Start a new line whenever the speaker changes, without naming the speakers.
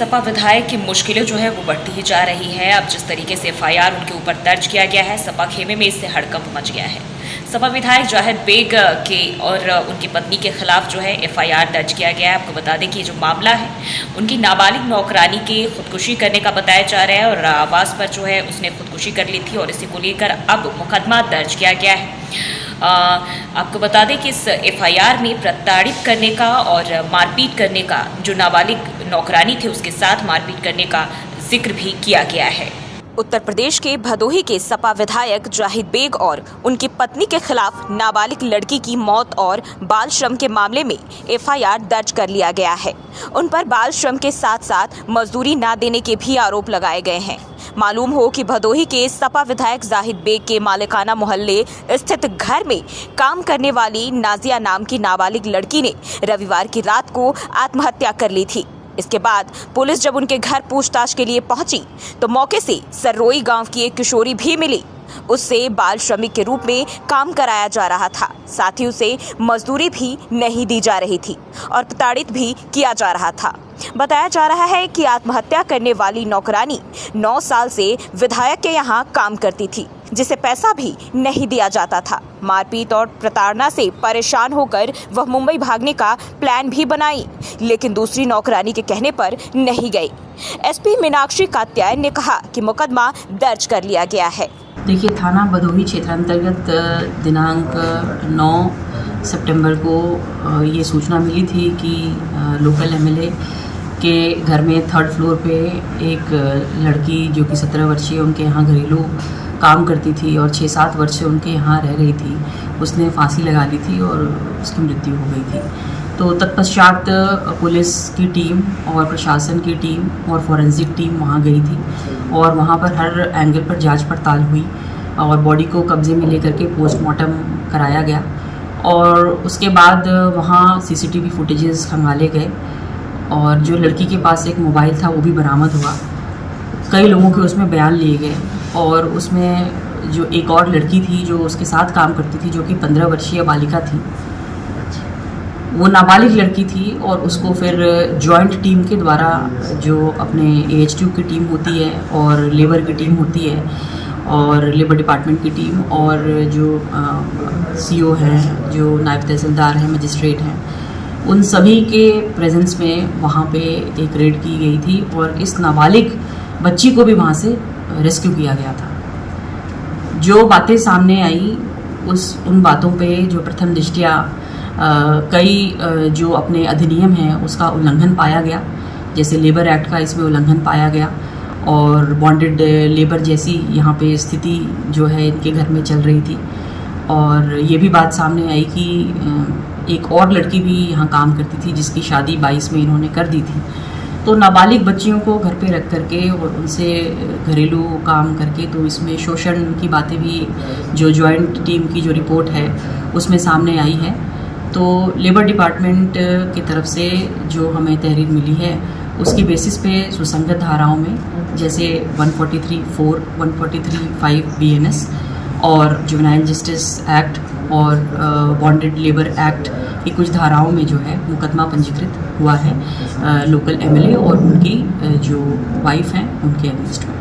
सपा विधायक की मुश्किलें जो है वो बढ़ती ही जा रही है। अब जिस तरीके से एफआईआर उनके ऊपर दर्ज किया गया है, सपा खेमे में इससे हड़कंप मच गया है। सपा विधायक जाहिद बेग के और उनकी पत्नी के खिलाफ जो है एफआईआर दर्ज किया गया है। आपको बता दें कि ये जो मामला है उनकी नाबालिग नौकरानी के खुदकुशी करने का बताया जा रहा है और आवास पर जो है उसने खुदकुशी कर ली थी और इसी को लेकर अब मुकदमा दर्ज किया गया है। आपको बता दें कि इस एफआईआर में प्रताड़ित करने का और मारपीट करने का, जो नाबालिग नौकरानी थे उसके साथ मारपीट करने का जिक्र भी किया गया है। उत्तर प्रदेश के भदोही के सपा विधायक जाहिद बेग और उनकी पत्नी के खिलाफ नाबालिग लड़की की मौत और बाल श्रम के मामले में एफआईआर दर्ज कर लिया गया है। उन पर बाल श्रम के साथ साथ मजदूरी न देने के भी आरोप लगाए गए हैं। मालूम हो कि भदोही के सपा विधायक जाहिद बेग के मालिकाना मोहल्ले स्थित घर में काम करने वाली नाजिया नाम की नाबालिग लड़की ने रविवार की रात को आत्महत्या कर ली थी। इसके बाद पुलिस जब उनके घर पूछताछ के लिए पहुंची तो मौके से सर्रोई गांव की एक किशोरी भी मिली। उससे बाल श्रमिक के रूप में काम कराया जा रहा था, साथ ही उसे मजदूरी भी नहीं दी जा रही थी और प्रताड़ित भी किया जा रहा था। बताया जा रहा है कि आत्महत्या करने वाली नौकरानी 9 साल से विधायक के यहाँ काम करती थी, जिसे पैसा भी नहीं दिया जाता था। मारपीट और प्रताड़ना से परेशान होकर वह मुंबई भागने का प्लान भी बनाई, लेकिन दूसरी नौकरानी के कहने पर नहीं गई। एसपी मीनाक्षी कात्यायन ने कहा कि मुकदमा दर्ज कर लिया गया है।
देखिए, थाना भदोही क्षेत्रांतर्गत दिनांक 9 सितंबर को ये सूचना मिली थी कि लोकल एमएलए के घर में 3rd फ्लोर पे एक लड़की जो कि 17 वर्षीय उनके यहाँ घरेलू काम करती थी और 6-7 वर्ष से उनके यहाँ रह रही थी, उसने फांसी लगा ली थी और उसकी मृत्यु हो गई थी। तो तत्पश्चात पुलिस की टीम और प्रशासन की टीम और फॉरेंसिक टीम वहाँ गई थी और वहाँ पर हर एंगल पर जांच पड़ताल हुई और बॉडी को कब्जे में लेकर के पोस्टमार्टम कराया गया और उसके बाद वहाँ सीसीटीवी फुटेजेस खंगाले गए और जो लड़की के पास एक मोबाइल था वो भी बरामद हुआ। कई लोगों के उसमें बयान लिए गए और उसमें जो एक और लड़की थी जो उसके साथ काम करती थी, जो कि 15 वर्षीय बालिका थी, वो नाबालिग लड़की थी और उसको फिर जॉइंट टीम के द्वारा, जो अपने AHTU की टीम होती है और लेबर की टीम होती है और लेबर डिपार्टमेंट की टीम और जो CO हैं, जो नायब तहसीलदार हैं, मजिस्ट्रेट हैं, उन सभी के प्रेजेंस में वहाँ पे एक रेड की गई थी और इस नाबालिग बच्ची को भी वहाँ से रेस्क्यू किया गया था। जो बातें सामने आई उन बातों पे जो प्रथम दृष्टया कई जो अपने अधिनियम हैं उसका उल्लंघन पाया गया, जैसे लेबर एक्ट का इसमें उल्लंघन पाया गया और बॉन्डेड लेबर जैसी यहाँ पे स्थिति जो है इनके घर में चल रही थी। और ये भी बात सामने आई कि एक और लड़की भी यहाँ काम करती थी जिसकी शादी 22 में इन्होंने कर दी थी। तो नाबालिग बच्चियों को घर पे रख करके और उनसे घरेलू काम करके, तो इसमें शोषण की बातें भी जो जॉइंट टीम की जो रिपोर्ट है उसमें सामने आई है। तो लेबर डिपार्टमेंट की तरफ से जो हमें तहरीर मिली है उसकी बेसिस पे सुसंगत धाराओं में जैसे 143(4), 143(5) BNS और जुवेनाइल जस्टिस एक्ट और बॉन्डेड लेबर एक्ट की कुछ धाराओं में जो है मुकदमा पंजीकृत हुआ है लोकल MLA और उनकी जो वाइफ हैं उनके अगेंस्ट में।